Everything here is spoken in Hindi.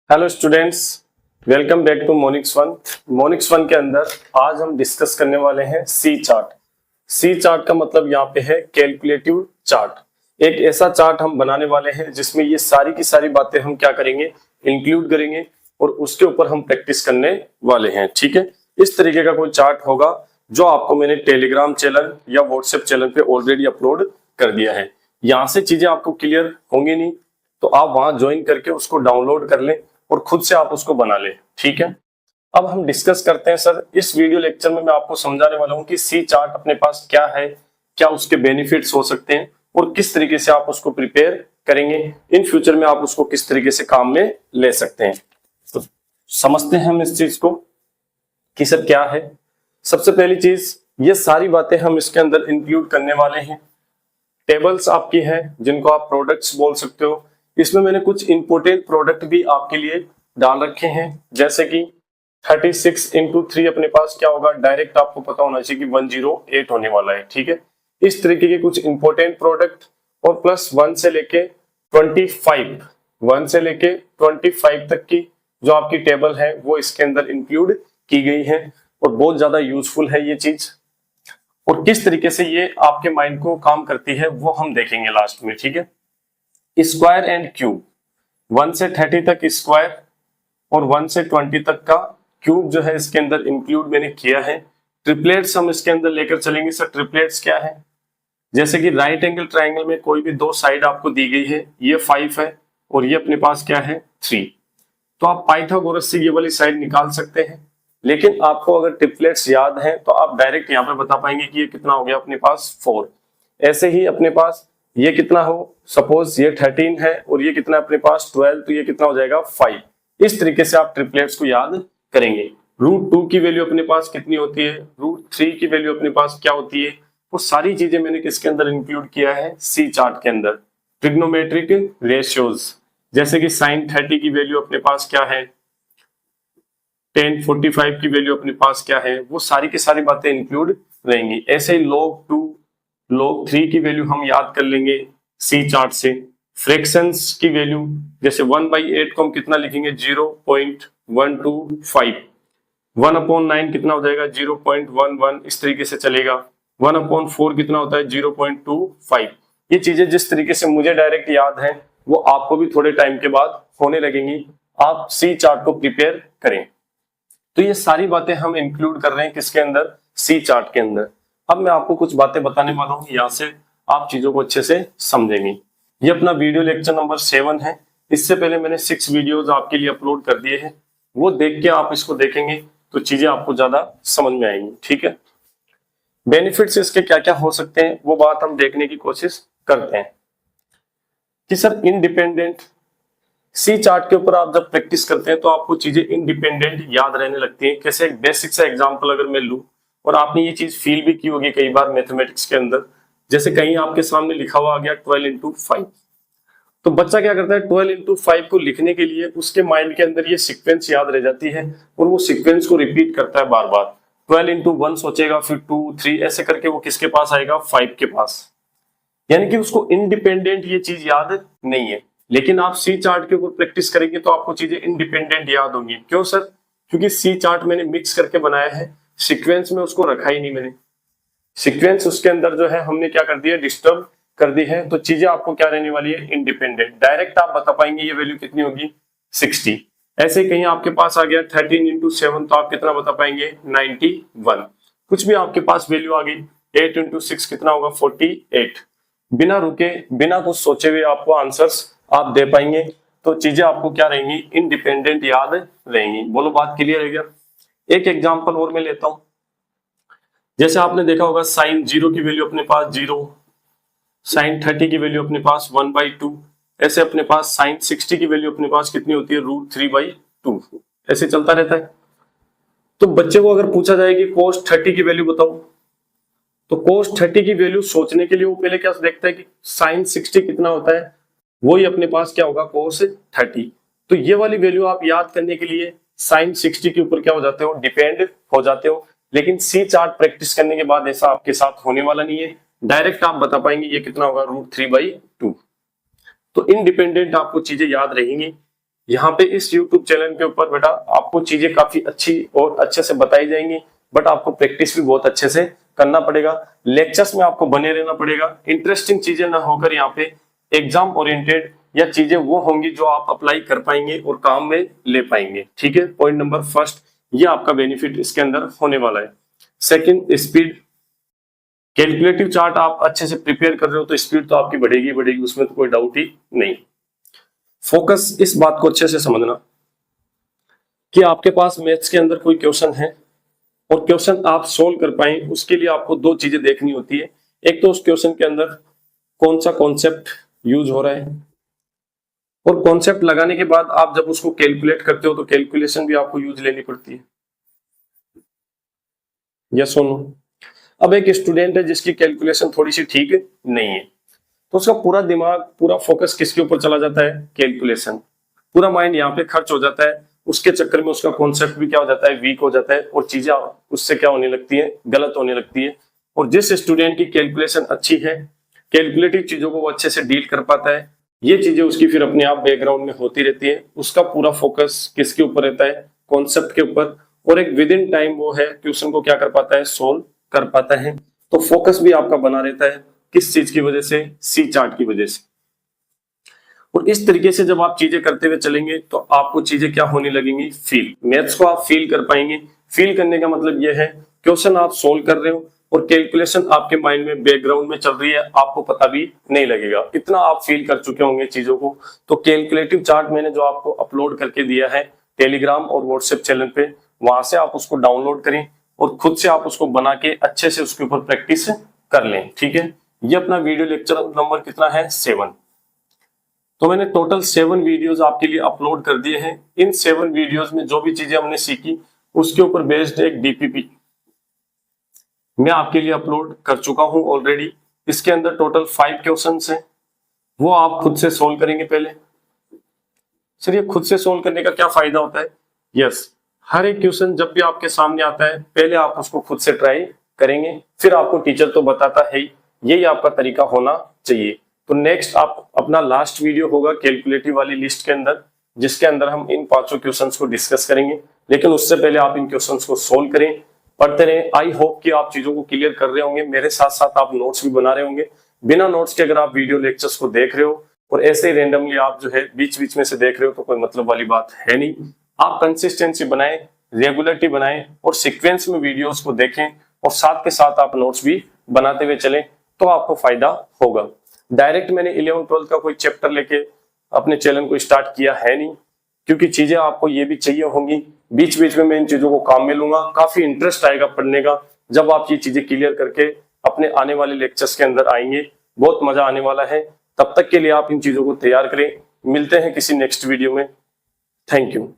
Hello students, welcome back to Monix one. Monix one के अंदर आज हम डिस्कस करने वाले हैं सी चार्ट। सी चार्ट का मतलब यहाँ पे है कैलकुलेटिव चार्ट। एक ऐसा चार्ट हम बनाने वाले हैं जिसमें ये सारी की सारी बातें हम क्या करेंगे, इंक्लूड करेंगे और उसके ऊपर हम प्रैक्टिस करने वाले हैं। ठीक है, इस तरीके का कोई चार्ट होगा जो आपको मैंने टेलीग्राम चैनल या व्हाट्सएप चैनल पे ऑलरेडी अपलोड कर दिया है। यहाँ से चीजें आपको क्लियर होंगी नहीं तो आप वहां ज्वाइन करके उसको डाउनलोड कर लें और खुद से आप उसको बना लें। ठीक है, अब हम डिस्कस करते हैं। सर, इस वीडियो लेक्चर में मैं आपको समझाने वाला हूं कि सी चार्ट अपने पास क्या है, क्या उसके बेनिफिट्स हो सकते हैं और किस तरीके से आप उसको प्रिपेयर करेंगे, इन फ्यूचर में आप उसको किस तरीके से काम में ले सकते हैं। तो समझते हैं हम इस चीज को कि सर क्या है। सबसे पहली चीज, ये सारी बातें हम इसके अंदर इंक्लूड करने वाले हैं। टेबल्स आपकी है जिनको आप प्रोडक्ट्स बोल सकते हो। इसमें मैंने कुछ इंपोर्टेंट प्रोडक्ट भी आपके लिए डाल रखे हैं, जैसे कि 36 इंटू 3 अपने पास क्या होगा, डायरेक्ट आपको पता होना चाहिए कि 108 होने वाला है। ठीक है, इस तरीके के कुछ इंपोर्टेंट प्रोडक्ट और प्लस 1 से लेके 25 तक की जो आपकी टेबल है वो इसके अंदर इंक्लूड की गई है और बहुत ज्यादा यूजफुल है ये चीज। और किस तरीके से ये आपके माइंड को काम करती है वो हम देखेंगे लास्ट में। ठीक है, स्क्वायर एंड क्यूब, 1 से 30 तक स्क्वायर और 1 से 20 तक का क्यूब जो है इसके अंदर इंक्लूड मैंने किया है। ट्रिपलेट्स हम इसके अंदर लेकर चलेंगे। सर, ट्रिपलेट्स क्या है? जैसे कि राइट एंगल ट्राइंगल में कोई भी दो साइड आपको दी गई है, ये 5 है और ये अपने पास क्या है, 3। तो आप पाइथागोरस से ये वाली साइड निकाल सकते हैं, लेकिन आपको अगर ट्रिपलेट्स याद है तो आप डायरेक्ट यहाँ पे बता पाएंगे कि ये कितना हो गया अपने पास, 4। ऐसे ही अपने पास ये कितना हो, सपोज ये 13 है और ये कितना अपने पास 12, तो ये कितना हो जाएगा 5। इस तरीके से आप ट्रिपलेट्स को याद करेंगे। √2 की वैल्यू अपने पास कितनी होती है, √3 की वैल्यू अपने पास क्या होती है, वो सारी चीजें मैंने किसके अंदर इंक्लूड किया है, सी चार्ट के अंदर। ट्रिग्नोमेट्रिक रेशियोज, जैसे कि sin 30 की वैल्यू अपने पास क्या है, tan 45 की वैल्यू अपने पास क्या है, वो सारी की सारी बातें इंक्लूड रहेंगी। ऐसे ही log 2 log 3 की वैल्यू हम याद कर लेंगे सी चार्ट से। फ्रैक्शंस की वैल्यू, जैसे 1/8 को हम कितना लिखेंगे, 0.125। 1/9 कितना हो जाएगा, 0.11। इस तरीके से चलेगा। 1/4 कितना होता है, 0.25। ये चीजें जिस तरीके से मुझे डायरेक्ट याद है वो आपको भी थोड़े टाइम के बाद होने लगेंगी। आप सी चार्ट को प्रिपेयर करें। तो ये सारी बातें हम इंक्लूड कर रहे हैं किसके अंदर, सी चार्ट के अंदर। अब मैं आपको कुछ बातें बताने वाला हूं, यहाँ से आप चीजों को अच्छे से समझेंगे। ये अपना वीडियो लेक्चर नंबर 7 है। इससे पहले मैंने 6 वीडियोस आपके लिए अपलोड कर दिए हैं, वो देख के आप इसको देखेंगे तो चीजें आपको ज्यादा समझ में आएंगी। ठीक है, बेनिफिट्स इसके क्या क्या हो सकते हैं वो बात हम देखने की कोशिश करते हैं कि सर इंडिपेंडेंट सी चार्ट के ऊपर आप जब प्रैक्टिस करते हैं तो आपको चीजें इंडिपेंडेंट याद रहने लगती हैं। कैसे, एक बेसिक सा एग्जांपल अगर मैं लूं, और आपने ये चीज फील भी की होगी कई बार मैथमेटिक्स के अंदर, जैसे कहीं आपके सामने लिखा हुआ आ गया 12 इंटू 5, तो बच्चा क्या करता है, 12 इंटू 5 को लिखने के लिए उसके माइंड के अंदर ये सीक्वेंस याद रह जाती है और वो सीक्वेंस को रिपीट करता है बार बार। 12 इंटू 1 सोचेगा, फिर 2 3 ऐसे करके वो किसके पास आएगा, 5 के पास। यानी कि उसको इंडिपेंडेंट ये चीज याद नहीं है। लेकिन आप सी चार्ट के ऊपर प्रैक्टिस करेंगे तो आपको चीजें इंडिपेंडेंट याद होंगी। क्यों सर? क्योंकि सी चार्ट मैंने मिक्स करके बनाया है, सीक्वेंस में उसको रखा ही नहीं मैंने। सीक्वेंस उसके अंदर जो है हमने क्या कर दिया, डिस्टर्ब कर दी है। तो चीजें आपको क्या रहने वाली है, इंडिपेंडेंट। डायरेक्ट आप बता पाएंगे ये वैल्यू कितनी होगी, 60। ऐसे कहीं आपके पास आ गया 13 इंटू 7, तो आप कितना बता पाएंगे, 91। कुछ भी आपके पास वैल्यू आ गई, 8 इंटू 6 कितना होगा, 48। बिना रुके बिना कुछ सोचे हुए आपको आंसर्स आप दे पाएंगे। तो चीजें आपको क्या रहेंगी, इंडिपेंडेंट याद रहेंगी। बोलो, बात क्लियर है क्या? एक एग्जांपल और मैं लेता हूं। जैसे आपने देखा होगा sin 0 की वैल्यू अपने पास 0, sin 30 की वैल्यू अपने पास 1/2, ऐसे अपने पास sin 60 की वैल्यू अपने पास कितनी होती है, √3/2। ऐसे चलता रहता है। तो बच्चे को अगर पूछा जाए कि cos 30 की वैल्यू बताओ, तो cos 30 की वैल्यू सोचने के लिए वो पहले क्या देखता है कि sin 60 कितना होता है, वही अपने पास क्या होगा, cos 30। तो ये वाली वैल्यू आप याद करने के लिए sin 60 के ऊपर क्या हो जाते हो, डिपेंड हो जाते हो। लेकिन सी चार्ट प्रैक्टिस करने के बाद ऐसा आपके साथ होने वाला नहीं है। डायरेक्ट आप बता पाएंगे ये कितना होगा, √3/2। तो इंडिपेंडेंट आपको चीजें याद रहेंगी। यहाँ पे इस YouTube चैनल के ऊपर बेटा आपको चीजें काफी अच्छी और अच्छे से बताई जाएंगी, बट आपको प्रैक्टिस भी बहुत अच्छे से करना पड़ेगा। लेक्चर्स में आपको बने रहना पड़ेगा। इंटरेस्टिंग चीजें ना होकर यहाँ पे एग्जाम ओरिएंटेड या चीजें वो होंगी जो आप अप्लाई कर पाएंगे और काम में ले पाएंगे। ठीक है, पॉइंट नंबर फर्स्ट, ये आपका बेनिफिट इसके अंदर होने वाला है। Second, speed. कैलकुलेटिव चार्ट आप अच्छे से प्रिपेयर कर रहे हो तो स्पीड तो आपकी बढ़ेगी बढ़ेगी, उसमें तो कोई डाउट ही नहीं। फोकस, इस बात को अच्छे से समझना कि आपके पास मैथ्स के अंदर कोई क्वेश्चन है और क्वेश्चन आप सोल्व कर पाए, उसके लिए आपको दो चीजें देखनी होती है। एक तो उस क्वेश्चन के अंदर कौन सा कॉन्सेप्ट यूज हो रहा है, और कॉन्सेप्ट लगाने के बाद आप जब उसको कैलकुलेट करते हो तो कैलकुलेशन भी आपको यूज लेनी पड़ती है। यस और नो? अब एक स्टूडेंट है जिसकी कैलकुलेशन थोड़ी सी ठीक नहीं है, तो उसका पूरा दिमाग, पूरा फोकस किसके ऊपर चला जाता है? कैलकुलेशन। पूरा माइंड यहाँ पे खर्च हो जाता है, उसके चक्कर में उसका कॉन्सेप्ट भी क्या हो जाता है? वीक हो जाता है, और चीजें उससे क्या होने लगती है? गलत होने लगती है। और जिस स्टूडेंट की कैलकुलेशन अच्छी है, कैलकुलेटिव चीजों को वो अच्छे से डील कर पाता है, ये चीजें उसकी फिर अपने आप बैकग्राउंड में होती रहती है। उसका पूरा फोकस किसके ऊपर रहता है? कॉन्सेप्ट के ऊपर, और एक विद इन टाइम वो है क्वेश्चन को क्या कर पाता है? सोल्व कर पाता है। तो फोकस भी आपका बना रहता है, किस चीज की वजह से? सी चार्ट की वजह से। और इस तरीके से जब आप चीजें करते हुए चलेंगे तो आपको चीजें क्या होने लगेंगी? फील। मैथ्स को आप फील कर पाएंगे। फील करने का मतलब यह है क्वेश्चन आप सोल्व कर रहे हो और कैलकुलेशन आपके माइंड में बैकग्राउंड में चल रही है, आपको पता भी नहीं लगेगा, इतना आप फील कर चुके होंगे चीजों को। तो कैलकुलेटिव चार्ट मैंने जो आपको अपलोड करके दिया है टेलीग्राम और व्हाट्सएप चैनल पे, वहां से आप उसको डाउनलोड करें और खुद से आप उसको बना के अच्छे से उसके ऊपर प्रैक्टिस कर लें। ठीक है, ये अपना वीडियो लेक्चर नंबर कितना है? 7। तो मैंने टोटल 7 वीडियोस आपके लिए अपलोड कर दिए हैं। इन 7 वीडियोस में जो भी चीजें हमने सीखी उसके ऊपर बेस्ड एक डीपीपी मैं आपके लिए अपलोड कर चुका हूं ऑलरेडी। इसके अंदर टोटल 5 क्वेश्चंस हैं, वो आप खुद से सोल्व करेंगे पहले। सर ये खुद से सोल्व करने का क्या फायदा होता है? यस, हर एक क्वेश्चन जब भी आपके सामने आता है पहले आप उसको खुद से ट्राई करेंगे, फिर आपको टीचर तो बताता है, यही आपका तरीका होना चाहिए। तो नेक्स्ट आप अपना लास्ट वीडियो होगा कैलकुलेटिव वाली लिस्ट के अंदर, जिसके अंदर हम इन 5 क्वेश्चंस को डिस्कस करेंगे। लेकिन उससे पहले आप इन क्वेश्चंस को सोल्व करें, पढ़ते रहें। आई होप कि आप चीजों को क्लियर कर रहे होंगे, मेरे साथ साथ आप नोट्स भी बना रहे होंगे। बिना नोट्स के अगर आप वीडियो लेक्चर्स को देख रहे हो और ऐसे ही रेंडमली आप जो है बीच बीच में से देख रहे हो तो कोई मतलब वाली बात है नहीं। आप कंसिस्टेंसी बनाएं, रेगुलरिटी बनाएं और सीक्वेंस में वीडियोस को देखें, और साथ के साथ आप नोट्स भी बनाते हुए चलें, तो आपको फायदा होगा। डायरेक्ट मैंने 11-12 का कोई चैप्टर लेके अपने चैनल को स्टार्ट किया है नहीं, क्योंकि चीजें आपको ये भी चाहिए होंगी। बीच बीच में मैं इन चीजों को काम में लूंगा, काफी इंटरेस्ट आएगा पढ़ने का जब आप ये चीजें क्लियर करके अपने आने वाले लेक्चर्स के अंदर आएंगे। बहुत मजा आने वाला है। तब तक के लिए आप इन चीजों को तैयार करें। मिलते हैं किसी नेक्स्ट वीडियो में। Thank you.